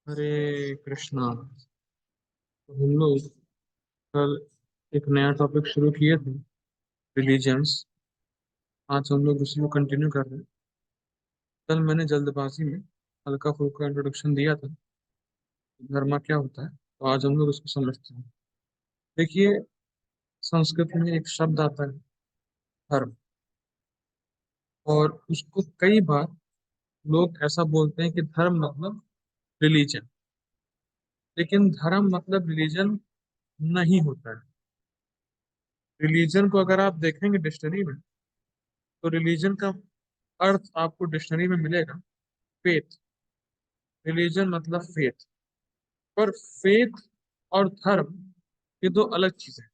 हरे कृष्णा। तो हम लोग कल एक नया टॉपिक शुरू किए थे, रिलीजन्स। आज हम लोग उसी को कंटिन्यू कर रहे हैं। कल मैंने जल्दबाजी में हल्का फुल्का इंट्रोडक्शन दिया था, धर्म क्या होता है, तो आज हम लोग उसको समझते हैं। देखिए, संस्कृत में एक शब्द आता है, धर्म। और उसको कई बार लोग ऐसा बोलते हैं कि धर्म मतलब रिलीजन। लेकिन धर्म मतलब रिलीजन नहीं होता है। रिलीजन को अगर आप देखेंगे डिक्शनरी में, तो रिलीजन का अर्थ आपको डिक्शनरी में मिलेगा फेथ। रिलीजन मतलब फेथ। पर फेथ और धर्म ये दो अलग चीजें हैं।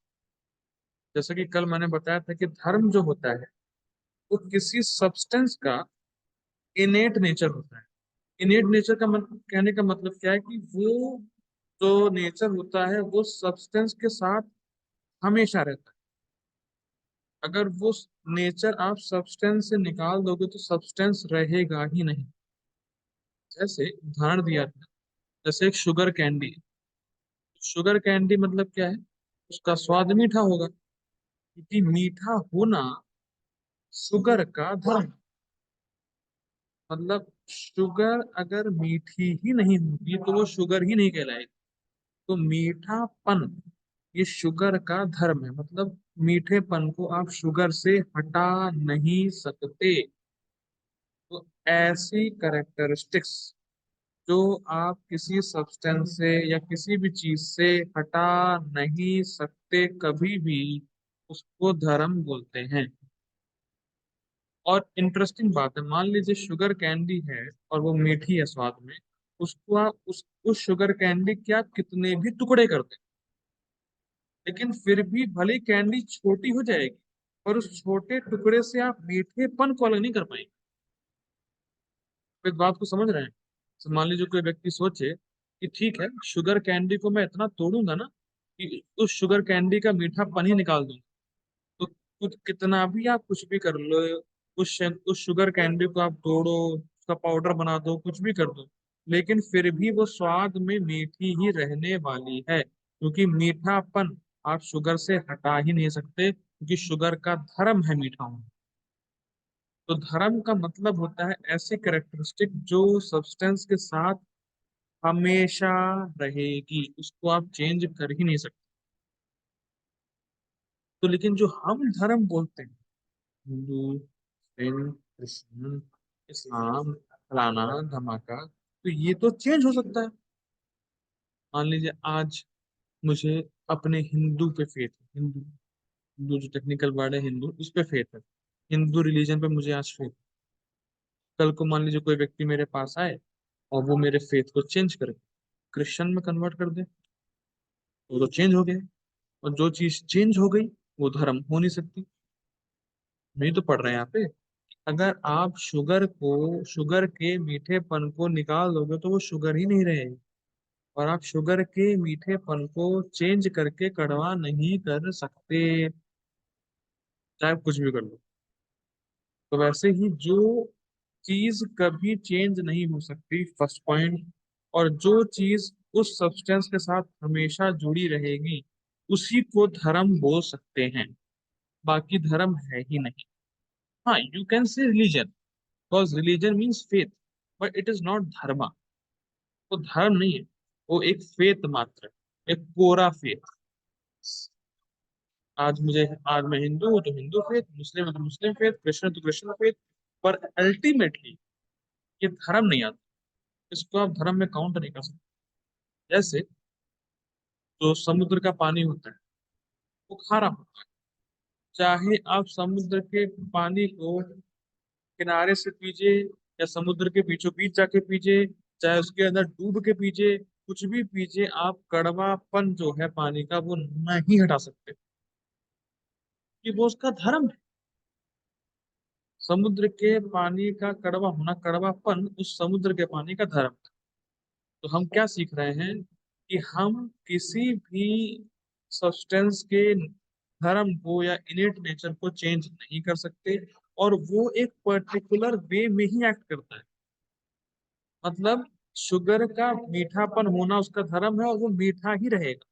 जैसे कि कल मैंने बताया था कि धर्म जो होता है वो किसी सब्सटेंस का इनेट नेचर होता है। इनेट नेचर का कहने का मतलब क्या है कि वो जो नेचर होता है वो सब्सटेंस के साथ हमेशा रहता है। अगर वो नेचर आप सब्सटेंस से निकाल दोगे तो सब्सटेंस रहेगा ही नहीं। जैसे उदाहरण दिया था, जैसे एक शुगर कैंडी। शुगर कैंडी मतलब क्या है? उसका स्वाद मीठा होगा, क्योंकि मीठा होना शुगर का धर्म। मतलब शुगर अगर मीठी ही नहीं होती तो वो शुगर ही नहीं कहलाएगी। तो मीठापन ये शुगर का धर्म है। मतलब मीठेपन को आप शुगर से हटा नहीं सकते। तो ऐसी कैरेक्टरिस्टिक्स जो आप किसी सब्सटेंस से या किसी भी चीज से हटा नहीं सकते कभी भी, उसको धर्म बोलते हैं। और इंटरेस्टिंग बात है, मान लीजिए शुगर कैंडी है और वो मीठी है स्वाद में। उसको आप उस शुगर कैंडी के आप कितने भी टुकड़े कर दें, लेकिन फिर भी भले कैंडी छोटी हो जाएगी, पर उस छोटे टुकड़े से आप मीठेपन को अलग नहीं कर पाएंगे। तो इस बात को समझ रहे हैं? तो मान लीजिए कोई व्यक्ति सोचे कि ठीक है, शुगर कैंडी को मैं इतना तोड़ूंगा ना कि उस शुगर कैंडी का मीठापन ही निकाल दूंगा। तो कुछ कितना भी आप कुछ भी कर लो, उस शुगर कैंडी को आप तोड़ो, उसका पाउडर बना दो, कुछ भी कर दो, लेकिन फिर भी वो स्वाद में मीठी ही रहने वाली है, क्योंकि मीठापन आप शुगर से हटा ही नहीं सकते, क्योंकि शुगर का धर्म है मीठा होना। तो धर्म का मतलब होता है ऐसी कैरेक्टरिस्टिक जो सब्सटेंस के साथ हमेशा रहेगी, उसको आप चेंज कर ही नहीं सकते। तो लेकिन जो हम धर्म बोलते हैं, हिंदू, जैन, क्रिश्चियन, इस्लाम, फलाना धमाका, तो ये तो चेंज हो सकता है। मान लीजिए आज मुझे अपने हिंदू पे फेथ है, हिंदू हिंदू जो टेक्निकल वर्ड है, हिंदू उस पे फेथ है। हिंदू रिलीजन पे मुझे आज फेथ। कल को मान लीजिए कोई व्यक्ति मेरे पास आए और वो मेरे फेथ को चेंज करे, क्रिश्चियन में कन्वर्ट कर दे, वो तो चेंज हो गया। और जो चीज चेंज हो गई वो धर्म हो नहीं सकती। नहीं तो पढ़ रहे हैं यहाँ पे, अगर आप शुगर के मीठेपन को निकाल दोगे तो वो शुगर ही नहीं रहेगी। और आप शुगर के मीठेपन को चेंज करके कड़वा नहीं कर सकते, चाहे आप कुछ भी कर लो। तो वैसे ही जो चीज कभी चेंज नहीं हो सकती, फर्स्ट पॉइंट, और जो चीज उस सब्सटेंस के साथ हमेशा जुड़ी रहेगी, उसी को धर्म बोल सकते हैं। बाकी धर्म है ही नहीं। हाँ, you can say religion, because religion means faith, but it is not धर्म। वो धर्म नहीं है, वो एक फेथ मात्र है, एक कोरा फेथ। आज मैं हिंदू हूँ तो हिंदू फेथ, मुस्लिम है तो मुस्लिम फेथ, क्रिश्चियन है तो क्रिश्चियन फेथ। पर अल्टीमेटली ये धर्म नहीं आता। इसको आप धर्म में काउंट नहीं कर सकते। जैसे जो समुद्र का पानी होता है वो खारा होता है। चाहे आप समुद्र के पानी को किनारे से पीजिए या समुद्र के बीचों बीच जाके पीजिए, चाहे उसके अंदर डूब के पीजिए, कुछ भी पीजिए, आप कड़वापन जो है पानी का वो नहीं हटा सकते, कि वो उसका धर्म है। समुद्र के पानी का कड़वा होना, कड़वापन उस समुद्र के पानी का धर्म है। तो हम क्या सीख रहे हैं कि हम किसी भी सब्सटेंस के धर्म को या इनेट नेचर को चेंज नहीं कर सकते, और वो एक पर्टिकुलर वे में ही एक्ट करता है। मतलब शुगर का मीठापन होना उसका धर्म है और वो मीठा ही रहेगा।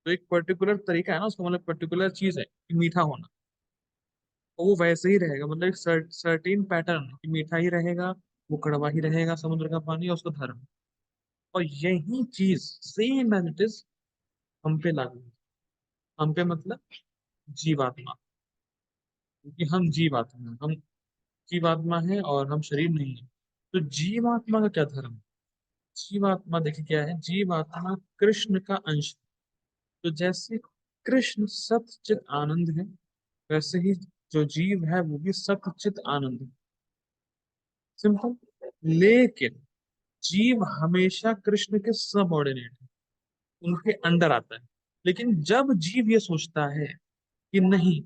तो एक पर्टिकुलर तरीका है ना उसका, मतलब पर्टिकुलर चीज है कि मीठा होना, तो वो वैसे ही रहेगा, मतलब एक सर्टेन पैटर्न कि मीठा ही रहेगा, वो कड़वा ही रहेगा समुद्र का पानी, और उसका धर्म। और यही चीज सेम एज इट इज हम पे लागू है। हम पे मतलब जीवात्मा, क्योंकि हम जीवात्मा हैं, हम जीवात्मा है और हम शरीर नहीं है। तो जीवात्मा का क्या धर्म है? जीवात्मा देखिए क्या है, जीवात्मा कृष्ण का अंश। तो जैसे कृष्ण सतचित आनंद है, वैसे ही जो जीव है वो भी सतचित आनंद है। सिंपल। लेकिन जीव हमेशा कृष्ण के सबऑर्डिनेट है, उनके अंडर आता है। लेकिन जब जीव ये सोचता है कि नहीं,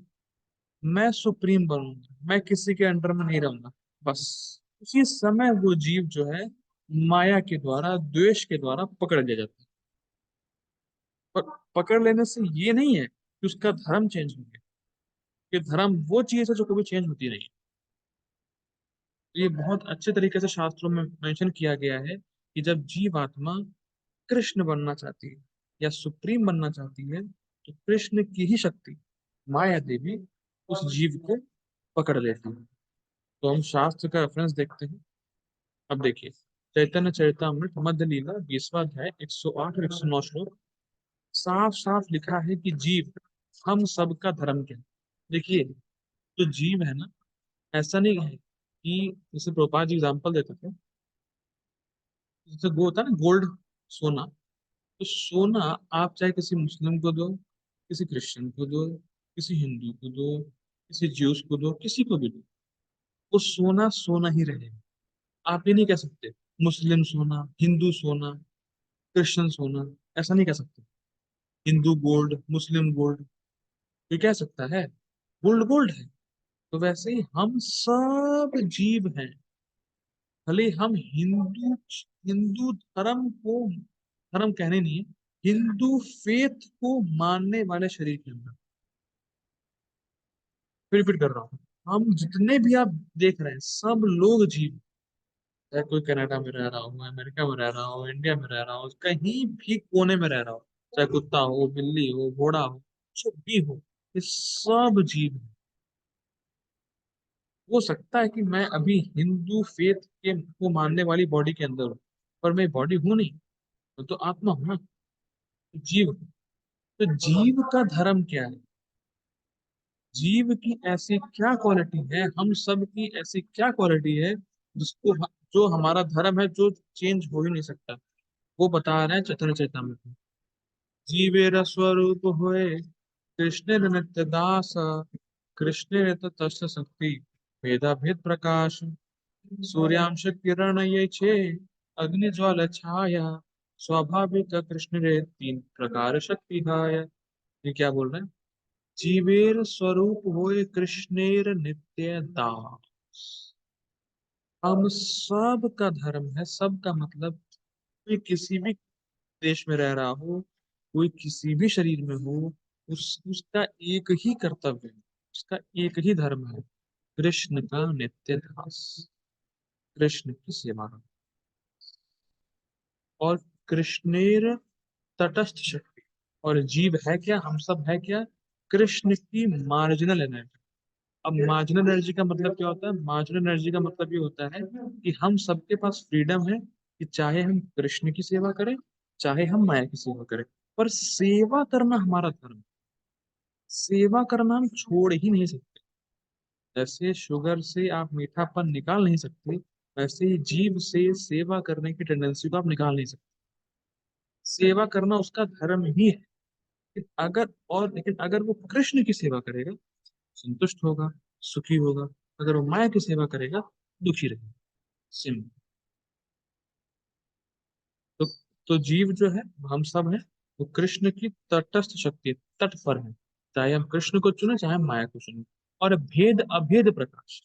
मैं सुप्रीम बनूंगा, मैं किसी के अंडर में नहीं रहूंगा, बस उसी समय वो जीव जो है माया के द्वारा, द्वेष के द्वारा पकड़ लिया जाता है। पर पकड़ लेने से ये नहीं है कि उसका धर्म चेंज हो गया। ये धर्म वो चीज है जो कभी चेंज होती नहीं। ये बहुत अच्छे तरीके से शास्त्रों में मेंशन किया गया है कि जब जीवात्मा कृष्ण बनना चाहती है या सुप्रीम बनना चाहती है, तो कृष्ण की ही शक्ति, माया देवी, उस जीव को पकड़ लेती है। तो हम शास्त्र का रेफरेंस देखते हैं। अब देखिए, चैतन्य चरितमृत मध्य लीला 20वां अध्याय 108 और 109 श्लोक, साफ साफ लिखा है कि जीव हम सबका धर्म क्या है। देखिए, जो जीव है ना, ऐसा नहीं है कि जैसे प्रभुपाद जी एग्जाम्पल देते थे, जैसे वो होता है ना गोल्ड, सोना। तो सोना आप चाहे किसी मुस्लिम को दो, किसी क्रिश्चियन को दो, किसी हिंदू को दो, किसी ज्यूस को दो, किसी को भी दो, वो सोना सोना ही रहेगा। आप ये नहीं कह सकते मुस्लिम सोना, हिंदू सोना, क्रिश्चियन सोना, ऐसा नहीं कह सकते। हिंदू गोल्ड, मुस्लिम गोल्ड, ये कह सकता है? गोल्ड गोल्ड है। तो वैसे ही हम सब जीव हैं, भले हम हिंदू हिंदू धर्म को, धर्म कहने नहीं, हिंदू फेथ को मानने वाले शरीर के अंदर, फिर रिपीट कर रहा हूँ, हम जितने भी आप देख रहे हैं सब लोग जीव, चाहे कोई कनाडा में रह रहा हो, अमेरिका में रह रहा हो, इंडिया में रह रहा हो, कहीं भी कोने में रह रहा हो, चाहे कुत्ता हो, बिल्ली हो, घोड़ा हो, कुछ भी हो, ये सब जीव है। हो सकता है कि मैं अभी हिंदू फेथ के को मानने वाली बॉडी के अंदर हूँ, पर मैं बॉडी हूं नहीं, तो आत्मा हूं ना, जीव। तो जीव का धर्म क्या है? जीव की ऐसी क्या क्वालिटी है, हम सब की ऐसी क्या क्वालिटी है जो हमारा धर्म है, जो चेंज हो ही नहीं सकता। वो बता रहे हैं चैतन्य चैतन्य में, जीवेर स्वरूप होए कृष्ण नित्य दास, कृष्ण तस् शक्ति भेदा भेद प्रकाश, सूर्यांश किरण ये छे, अग्नि ज्वाल छाया, स्वाभाविक कृष्ण रे तीन प्रकार शक्ति है। ये क्या बोल रहे हैं? जीवेर स्वरूप होए कृष्णेर नित्य दास। हम सब का धर्म है, सब का मतलब, कोई किसी भी देश में रह रहा हो, कोई किसी भी शरीर में हो, उसका एक ही कर्तव्य है, उसका एक ही धर्म है, कृष्ण का नित्य दास, कृष्ण की सेवा करना। और कृष्णेर तटस्थ शक्ति, और जीव है क्या, हम सब है क्या, कृष्ण की मार्जिनल एनर्जी। अब मार्जिनल एनर्जी का मतलब क्या होता है? मार्जिनल एनर्जी का मतलब ये होता है कि हम सबके पास फ्रीडम है कि चाहे हम कृष्ण की सेवा करें, चाहे हम माया की सेवा करें, पर सेवा करना हमारा धर्म है। सेवा करना हम छोड़ ही नहीं सकते। जैसे शुगर से आप मीठापन निकाल नहीं सकते, वैसे ही जीव से सेवा करने की टेंडेंसी को आप निकाल नहीं सकते। सेवा करना उसका धर्म ही है। लेकिन अगर वो कृष्ण की सेवा करेगा, संतुष्ट होगा, सुखी होगा। अगर वो माया की सेवा करेगा, दुखी रहेगा। सिंपल। तो तो जीव जो है, हम सब है, वो कृष्ण की तटस्थ शक्ति, तट पर है। चाहे हम कृष्ण को चुने, चाहे हम माया को चुने। और भेद अभेद प्रकाश,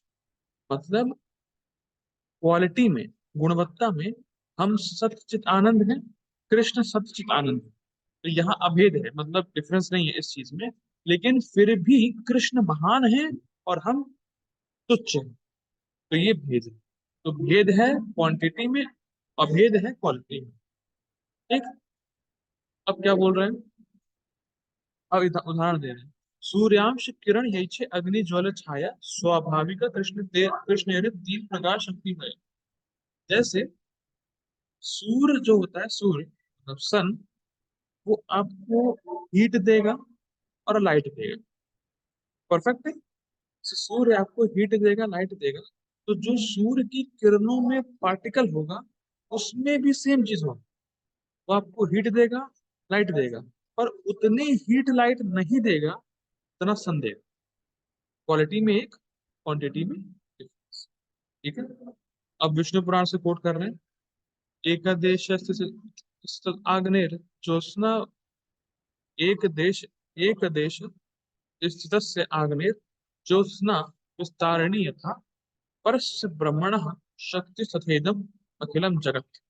मतलब क्वालिटी में, गुणवत्ता में, हम सतचित आनंद हैं, कृष्ण सतचित आनंद है। तो यहाँ अभेद है, मतलब डिफरेंस नहीं है इस चीज में, लेकिन फिर भी कृष्ण महान है और हम तुच्छ हैं। तो ये भेद है। तो भेद है क्वांटिटी में, अभेद है क्वालिटी में। ठीक। अब क्या बोल रहे हैं, अब उदाहरण दे रहे हैं। सूर्यांश किरण यैछे अग्नि ज्वल छाया स्वाभाविक कृष्ण तीन प्रकाश शक्ति है। जैसे सूर्य जो होता है, सूर्य मतलब सन, वो आपको हीट देगा और लाइट देगा। परफेक्ट है। सूर्य आपको हीट देगा, लाइट देगा। तो जो सूर्य की किरणों में पार्टिकल होगा, उसमें भी सेम चीज होगा। वो आपको हीट देगा, लाइट देगा, पर उतनी हीट लाइट नहीं देगा जितना सन देगा। क्वालिटी में एक, क्वांटिटी में difference। ठीक है। अब विष्णु पुराण से कोट कर रहे हैं। एकादेश आग्नेर ज्योत्स्ना, एक देश, एक देश स्थितस्य आग्नेर ज्योत्स्ना विस्तारणी यथा परस्य ब्रह्मणः शक्ति तथेदम अखिलम जगत।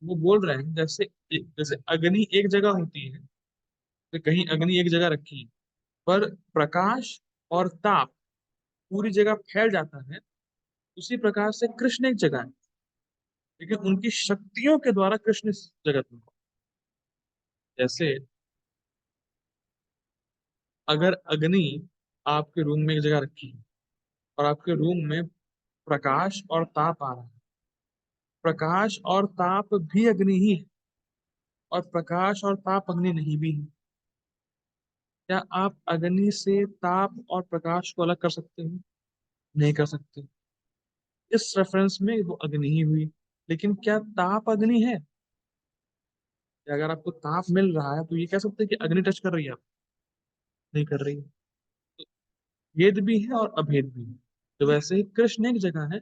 वो बोल रहे हैं जैसे, जैसे अग्नि एक जगह होती है, तो कहीं अग्नि एक जगह रखी है, पर प्रकाश और ताप पूरी जगह फैल जाता है। उसी प्रकार से कृष्ण एक जगह है, लेकिन उनकी शक्तियों के द्वारा कृष्ण इस जगत में हो। जैसे अगर अग्नि आपके रूम में एक जगह रखी है, और आपके रूम में प्रकाश और ताप आ रहा है, प्रकाश और ताप भी अग्नि ही है, और प्रकाश और ताप अग्नि नहीं भी है। क्या आप अग्नि से ताप और प्रकाश को अलग कर सकते हैं? नहीं कर सकते। इस रेफरेंस में वो अग्नि ही हुई। लेकिन क्या ताप अग्नि है? कि अगर आपको ताप मिल रहा है तो ये कह सकते हैं कि अग्नि टच कर रही है? आप नहीं कर रही है। तो भेद भी है और अभेद भी है। तो वैसे ही कृष्ण एक जगह है,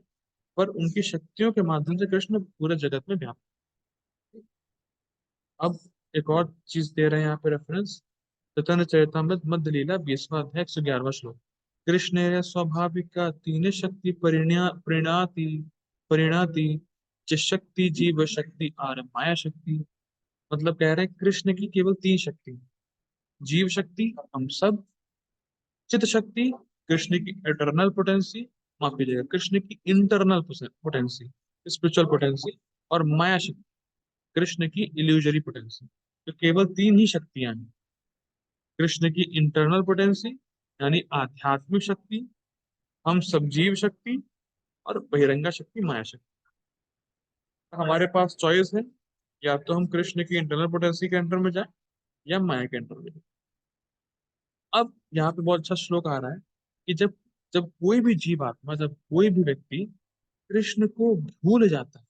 पर उनकी शक्तियों के माध्यम से कृष्ण पूरे जगत में व्याप्त है। अब एक और चीज दे रहे हैं यहाँ पे रेफरेंस। चैतन्य चरितमृत मध्य लीला 20वां अध्याय 111वां श्लोक। कृष्ण स्वाभाविक तीन शक्ति परिणाति परिणाति च शक्ति जीव शक्ति और माया शक्ति। मतलब कह रहे हैं कृष्ण की केवल तीन शक्ति। जीव शक्ति हम सब, चित शक्ति कृष्ण की एटर्नल पोटेंसी, माफ कीजिएगा कृष्ण की इंटरनल पोटेंसी, स्पिरिचुअल पोटेंसी, और माया शक्ति कृष्ण की इल्यूजरी पोटेंसी। तो केवल तीन ही शक्तियां हैं। कृष्ण की इंटरनल पोटेंसी यानी आध्यात्मिक शक्ति, हम सब जीव शक्ति, और बहिरंगा शक्ति माया शक्ति। हमारे पास चॉइस है, या तो हम कृष्ण की इंटरनल पोटेंसी के अंडर में जाए, या माया के अंडर में जाए। अब यहाँ पे बहुत अच्छा श्लोक आ रहा है कि जब जब कोई भी जीवात्मा, जब कोई भी व्यक्ति कृष्ण को भूल जाता है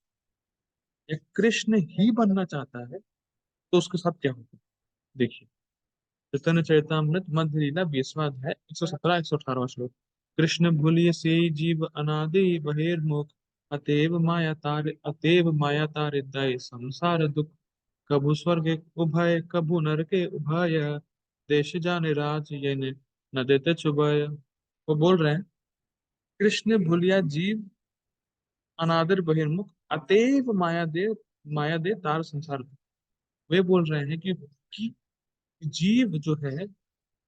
या कृष्ण ही बनना चाहता है, तो उसके साथ क्या होता है? देखिए, चैतन्य चरितमृत मध्य लीला 20वां अध्याय 117 118वां श्लोक। कृष्ण भूलिय से जीव अनादि बहिर्मुख, अतएव माया तारे दय संसार दुख। कभु स्वर्ग उभय कभु नरके उभय, देश जाने राज ये न देते चुभय। वो बोल रहे हैं कृष्ण भूलिया जीव अनादर बहिर्मुख, अतएव माया दे तार संसार दुख। वे बोल रहे हैं कि जीव जो है,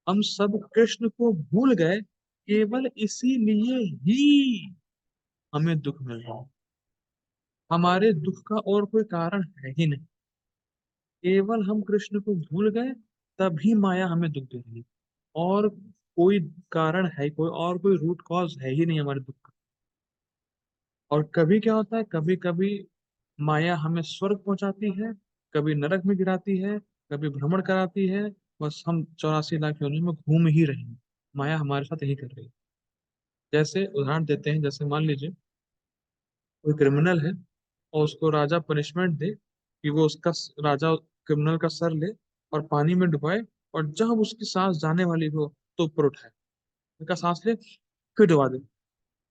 हम सब कृष्ण को भूल गए, केवल इसीलिए ही हमें दुख मिल रहा है। हमारे दुख का और कोई कारण है ही नहीं। केवल हम कृष्ण को भूल गए, तभी माया हमें दुख दे रही है। और कोई कारण है, कोई और कोई रूट कॉज है ही नहीं हमारे दुख का। और कभी क्या होता है, कभी कभी माया हमें स्वर्ग पहुंचाती है, कभी नरक में गिराती है, कभी भ्रमण कराती है। बस हम 84 लाख योनियों में घूम ही रहे हैं। माया हमारे साथ यही कर रही है। जैसे उदाहरण देते हैं, जैसे मान लीजिए कोई क्रिमिनल है, और उसको राजा पनिशमेंट दे कि वो उसका राजा क्रिमिनल का सर ले और पानी में डुबाए, और जब उसकी सांस जाने वाली हो तो ऊपर उठाए। उनका सांस ले, फिर डुबा दे,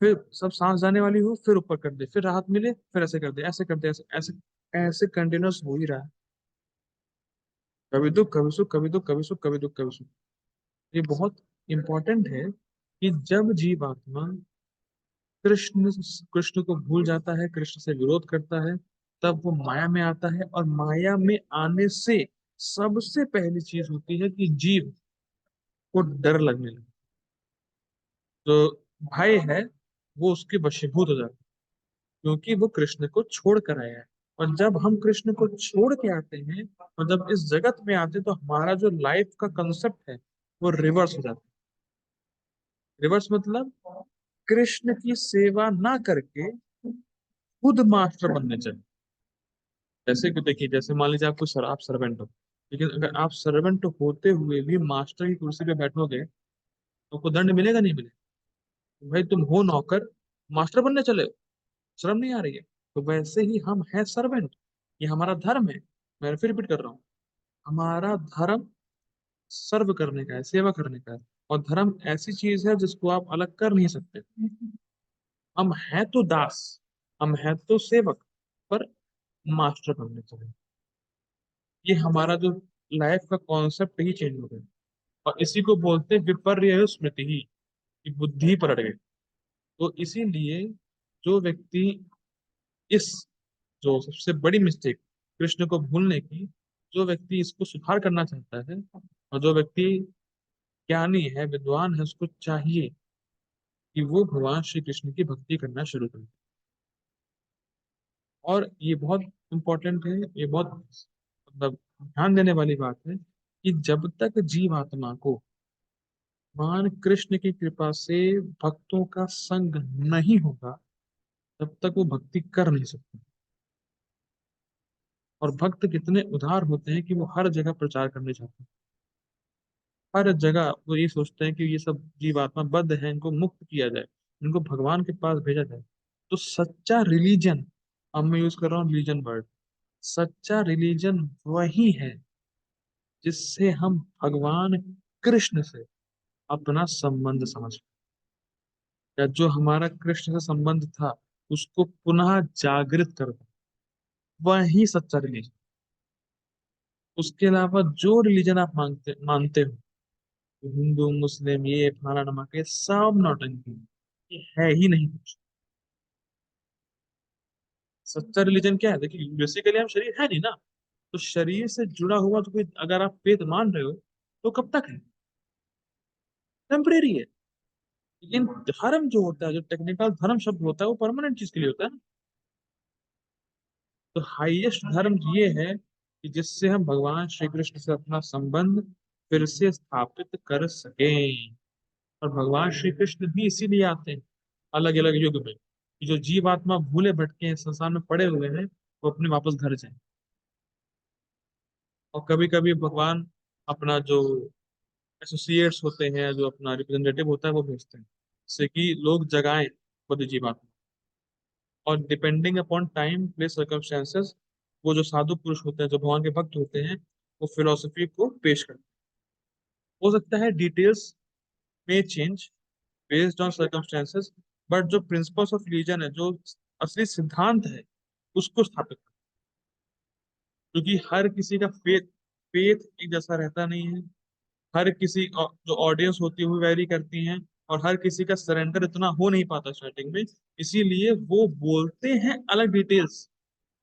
फिर सब सांस जाने वाली हो फिर ऊपर कर दे, फिर राहत मिले फिर ऐसे कर दे, ऐसे कर दे, ऐसे ऐसे ऐसे कंटिन्यूस हो ही रहा है। कभी दुख कभी सुख, कभी दुख कभी सुख, कभी दुख कभी सुख। ये बहुत इंपॉर्टेंट है कि जब जीवात्मा कृष्ण कृष्ण को भूल जाता है, कृष्ण से विरोध करता है, तब वो माया में आता है। और माया में आने से सबसे पहली चीज होती है कि जीव को डर लगने लगे। जो भय है वो उसके वशीभूत हो जाता है, क्योंकि वो कृष्ण को छोड़ कर आया है। और जब हम कृष्ण को छोड़ के आते हैं और जब इस जगत में आते हैं तो हमारा जो लाइफ का कंसेप्ट है वो रिवर्स हो जाता है। रिवर्स मतलब कृष्ण की सेवा ना करके खुद मास्टर बनने चाहिए। जैसे कि देखिए, जैसे मान लीजिए आपको आप सर्वेंट हो, लेकिन अगर आप सर्वेंट होते हुए भी मास्टर की कुर्सी पे बैठोगे तो आपको दंड मिलेगा नहीं मिलेगा? भाई तुम हो नौकर, मास्टर बनने चले हो, शर्म नहीं आ रही है? तो वैसे ही हम हैं सर्वेंट, ये हमारा धर्म है। मैं फिर रिपीट कर रहा हूँ, हमारा धर्म सर्व करने का है, सेवा करने का है। और धर्म ऐसी चीज है जिसको आप अलग कर नहीं सकते। हम हैं तो दास, हम हैं तो सेवक, पर मास्टर बनने चाहिए। ये हमारा जो लाइफ का कॉन्सेप्ट ही चेंज हो गया। और इसी को बोलते हैं विपर्य स्मृति ही, कि बुद्धि पलट गई। तो इसीलिए जो व्यक्ति इस, जो सबसे बड़ी मिस्टेक कृष्ण को भूलने की, जो व्यक्ति इसको सुधार करना चाहता है और जो व्यक्ति ज्ञानी है, विद्वान है, उसको चाहिए कि वो भगवान श्री कृष्ण की भक्ति करना शुरू करे। और ये बहुत इंपॉर्टेंट है, ये बहुत मतलब ध्यान देने वाली बात है कि जब तक जीव आत्मा को भगवान कृष्ण की कृपा से भक्तों का संग नहीं होगा, तब तक वो भक्ति कर नहीं सकते। और भक्त कितने उदार होते हैं कि वो हर जगह प्रचार करने चाहते हैं। हर जगह वो ये सोचते हैं कि ये सब जीवात्मा बद्ध है, इनको मुक्त किया जाए, इनको भगवान के पास भेजा जाए। तो सच्चा रिलीजन, अब मैं यूज कर रहा हूँ रिलीजन वर्ड, सच्चा रिलीजन वही है जिससे हम भगवान कृष्ण से अपना संबंध समझ, या जो हमारा कृष्ण से संबंध था उसको पुनः जागृत कर दे, वही सच्चा रिलीजन। उसके अलावा जो रिलीजन आप मांगते मानते हो, हिंदू मुस्लिम ये फलाना नमक, ये सब नौटंकी, ये है ही नहीं कुछ। सच्चा रिलीजन क्या है? देखिए बेसिकली हम शरीर है नहीं ना, तो शरीर से जुड़ा हुआ तो कोई अगर आप वेद मान रहे हो तो कब तक है? टेम्परेरी है। लेकिन धर्म जो होता है, जो टेक्निकल धर्म शब्द होता है, वो परमानेंट चीज के लिए होता है ना। तो हाईएस्ट धर्म ये है कि जिससे हम भगवान श्री कृष्ण से अपना संबंध फिर से स्थापित कर सकें। और भगवान श्री कृष्ण भी इसीलिए आते हैं अलग अलग युग में, कि जो जीव आत्मा भूले भटके हैं, संसार में पड़े हुए हैं, वो अपने वापस घर जाए। और कभी कभी भगवान अपना जो एसोसिएट्स होते हैं, जो अपना रिप्रेजेंटेटिव होता है, वो भेजते हैं जिससे कि लोग जगाएं खुद जीव आत्मा। और depending upon time place circumstances, वो जो साधु पुरुष होते हैं, जो भगवान के भक्त होते हैं, वो फिलोसफी को पेश करते हैं। हो सकता है डिटेल्स में change based on circumstances, but जो प्रिंसिपल्स ऑफ रिलीजन है, जो असली सिद्धांत है, उसको स्थापित कर। क्योंकि हर किसी का फेथ फेथ एक जैसा रहता नहीं है। हर किसी जो ऑडियंस होती है वो वेरी करती हैं। और हर किसी का सरेंडर इतना हो नहीं पाता स्टार्टिंग में, इसीलिए वो बोलते हैं अलग डिटेल्स,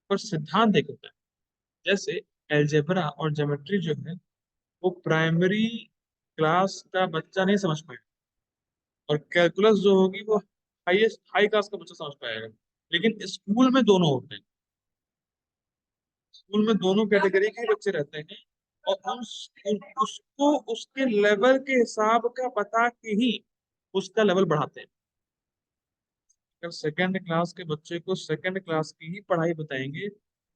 पर सिद्धांत एक होता है। जैसे एलजेब्रा और ज्योमेट्री जो है, वो प्राइमरी क्लास का बच्चा नहीं समझ पाएगा, और कैलकुलस जो होगी वो हाईएस्ट हाई क्लास का बच्चा समझ पाएगा। लेकिन स्कूल में दोनों होते हैं, स्कूल में दोनों कैटेगरी के बच्चे रहते हैं। और उसको उसके लेवल के हिसाब का बता के ही उसका लेवल बढ़ाते हैं। अगर सेकंड क्लास के बच्चे को सेकंड क्लास की ही पढ़ाई बताएंगे,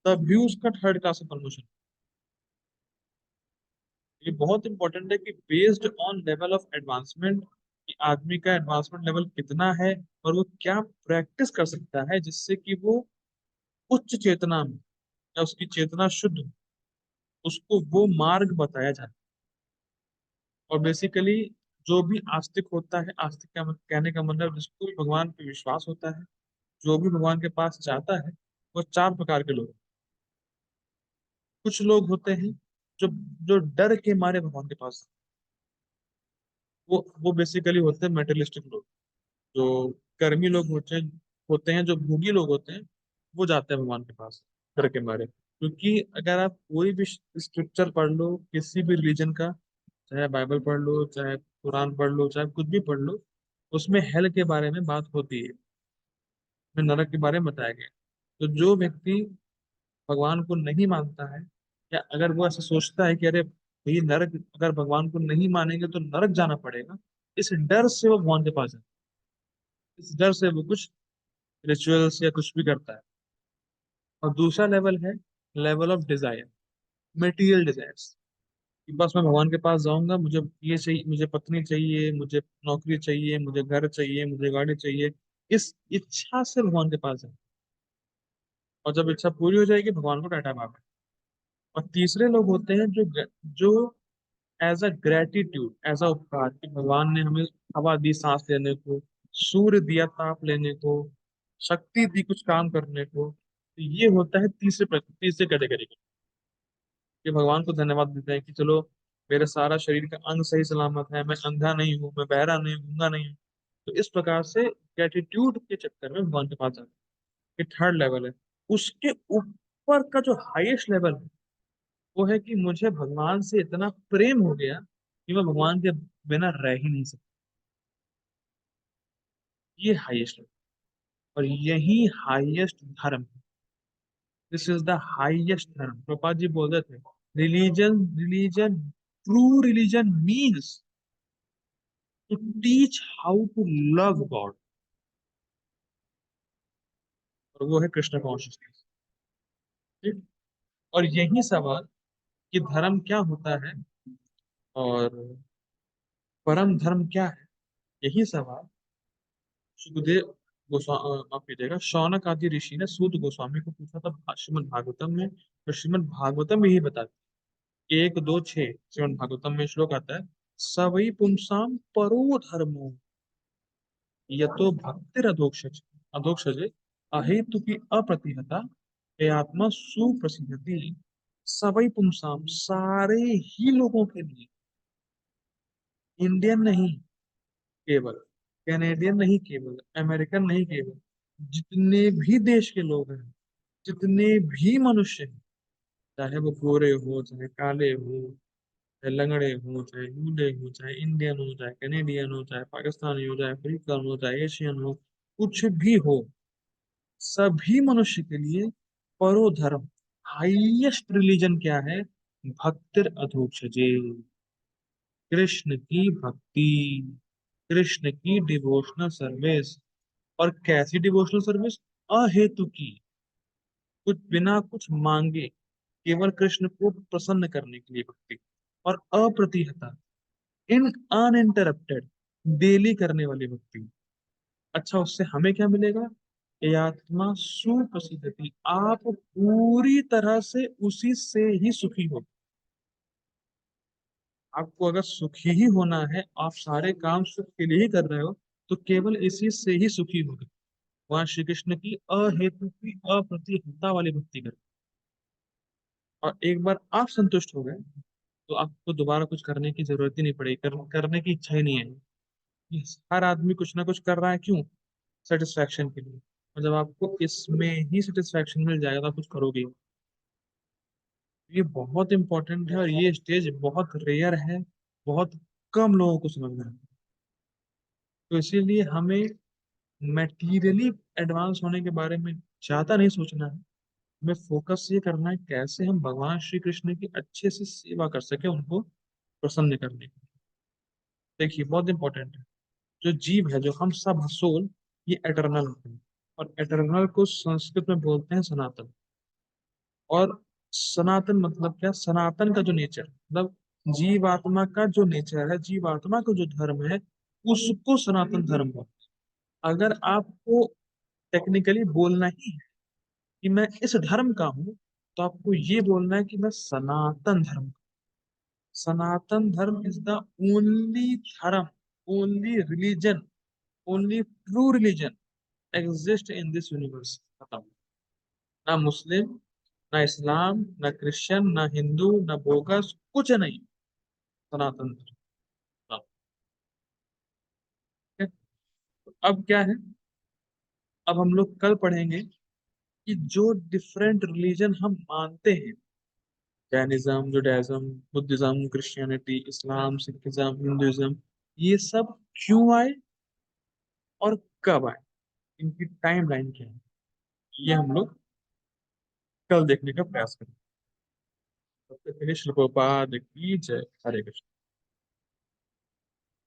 तब भी उसका थर्ड क्लास में प्रमोशन। ये बहुत इंपॉर्टेंट है कि based on level of advancement, कि आदमी का एडवांसमेंट लेवल कितना है और वो क्या प्रैक्टिस कर सकता है जिससे कि वो उच्च चेतना में, या उसकी चेतना शुद्ध हो, उसको वो मार्ग बताया जाए। और बेसिकली जो भी आस्तिक होता है, आस्तिक का कहने का मतलब जिसको भी भगवान पे विश्वास होता है, जो भी भगवान के पास जाता है, वो चार प्रकार के लोग हैं। कुछ लोग होते हैं जो जो डर के मारे भगवान के पास, वो बेसिकली होते हैं मेटेरियलिस्टिक लोग। जो कर्मी लोग होते हैं, जो भोगी लोग होते हैं, वो जाते हैं भगवान के पास डर के मारे। क्योंकि अगर आप कोई भी स्क्रिप्चर पढ़ लो किसी भी रिलीजन का, चाहे बाइबल पढ़ लो, चाहे कुरान पढ़ लो, चाहे कुछ भी पढ़ लो, उसमें हेल के बारे में बात होती है, उसमें नरक के बारे में बताया गया है। तो जो व्यक्ति भगवान को नहीं मानता है, या अगर वो ऐसा सोचता है कि अरे ये नरक, अगर भगवान को नहीं मानेंगे तो नरक जाना पड़ेगा, इस डर से वो भगवान के पास जाता है, इस डर से वो कुछ रिचुअल्स या कुछ भी करता है। और दूसरा लेवल है level of desire, material desires, कि बस मैं भगवान के पास जाऊंगा, मुझे ये चाहिए, मुझे पत्नी चाहिए, मुझे नौकरी चाहिए, मुझे घर चाहिए, मुझे गाड़ी चाहिए, इस इच्छा से भगवान के पास जाऊंगा। और जब इच्छा पूरी हो जाएगी भगवान को टाटा बाय। और तीसरे लोग होते हैं जो as a gratitude, as a उपकार, कि भगवान ने हमें हवा दी सांस लेने को, सूर्य दिया ताप लेने को, शक्ति दी कुछ काम करने को, तो ये होता है तीसरे कैटेगरी का, कि भगवान को धन्यवाद देते हैं कि चलो मेरे सारा शरीर का अंग सही सलामत है, मैं अंधा नहीं हूँ, मैं बहरा नहीं हूँ, गूंगा नहीं हूँ। तो इस प्रकार से ग्रेटिट्यूड के चक्कर में भगवान के पास जाते हैं। ये थर्ड लेवल है। उसके ऊपर का जो हाईएस्ट लेवल है वो है कि मुझे भगवान से इतना प्रेम हो गया कि मैं भगवान के बिना रह ही नहीं सकता। ये हाईएस्ट लेवल, और यही हाईएस्ट धर्म। दिस इज द हाईएस्ट धर्म। प्रभुपाद जी बोलते थे, religion true religion means to teach how to love God. और वो है कृष्ण कॉन्शियसनेस। ठीक। और यही सवाल कि धर्म क्या होता है और परम धर्म क्या है, यही सवाल सुखदेव माफ कीजिएगा, शौनक आदि ऋषि ने सूत गोस्वामी को पूछा था श्रीमद् भागवतम में। तो श्रीमद् भागवतम यही बताती है, 1, 2, 6 श्रीमद् भागवतम में श्लोक आता है, सवै पुंसाम परो धर्मो यतो भक्तिर अधोक्षज अधोक्षजे अहेतु की अप्रतिहता हे आत्मा सुप्रसिद्धि। सवै पुंसाम, सारे ही लोगों के लिए, इंडियन नहीं केवल, कैनेडियन नहीं केवल, अमेरिकन नहीं केवल, जितने भी देश के लोग हैं, जितने भी मनुष्य हैं, चाहे वो गोरे हो, चाहे काले हो, चाहे लंगड़े हो, चाहे लूले हो, चाहे इंडियन हो, चाहे कैनेडियन हो, चाहे पाकिस्तानी हो, चाहे अफ्रीकन हो, चाहे एशियन हो, कुछ भी हो, सभी मनुष्य के लिए परो धर्म, हाईएस्ट रिलीजन क्या है? भक्तिर अधोक्षजे, कृष्ण की भक्ति, कृष्ण की डिवोशनल सर्विस। और कैसी डिवोशनल सर्विस? अहेतु की, कुछ बिना कुछ मांगे, केवल कृष्ण को प्रसन्न करने के लिए भक्ति। और अप्रतिहता, इन अनइंटरप्टेड, डेली करने वाली भक्ति। अच्छा, उससे हमें क्या मिलेगा? ये आत्मा सुप्रसिद्ध थी, आप पूरी तरह से उसी से ही सुखी हो। आपको अगर सुखी ही होना है, आप सारे काम सुख के लिए ही कर रहे हो, तो केवल इसी से ही सुखी होगे। वहां श्री कृष्ण की अहेतु की अप्रतिहता वाली भक्ति करें। और एक बार आप संतुष्ट हो गए तो आपको दोबारा कुछ करने की जरूरत ही नहीं पड़ेगी, करने की इच्छा ही नहीं है। हर आदमी कुछ ना कुछ कर रहा है, क्यों? सेटिस्फैक्शन के लिए। और जब आपको इसमें ही सेटिस्फैक्शन मिल जाएगा तो आप कुछ करोगे ही। ये बहुत इंपॉर्टेंट है, और ये स्टेज बहुत रेयर है, बहुत कम लोगों को समझना है। तो इसीलिए हमें मेटीरियली एडवांस होने के बारे में ज्यादा नहीं सोचना है। हमें फोकस ये करना है कैसे हम भगवान श्री कृष्ण की अच्छे से सेवा कर सके, उनको प्रसन्न करने की। देखिए, बहुत इंपॉर्टेंट है, जो जीव है, जो हम सब सोल, ये एटर्नल होते हैं। और एटर्नल को संस्कृत में बोलते हैं सनातन। और सनातन मतलब क्या? सनातन का जो नेचर, मतलब जीवात्मा का जो नेचर है, जीवात्मा का जो धर्म है, उसको सनातन धर्म बोलते हैं। अगर आपको टेक्निकली बोलना ही है कि मैं इस धर्म का हूं, तो आपको ये बोलना है कि मैं सनातन धर्म। सनातन धर्म इज द ओनली धर्म, only religion, only true religion exist in this universe. खत्म। ना मुस्लिम, ना इस्लाम, ना क्रिश्चियन, ना हिंदू, ना बोगस, कुछ नहीं। सनातन धर्म। हाँ, ठीक है? तो अब क्या है? अब हम लोग कल पढ़ेंगे कि जो डिफरेंट रिलीजन हम मानते हैं, जैनिज्म, जुडाइज्म, बुद्धिज्म, क्रिश्चियनिटी, इस्लाम, सिखिज्म, हिंदुइज्म, ये सब क्यों आए और कब आए, इनकी टाइम लाइन क्या है, ये हम लोग कल देखने का प्रयास करें। तब तक के लिए श्री प्रभुपाद की जय। हरे कृष्ण।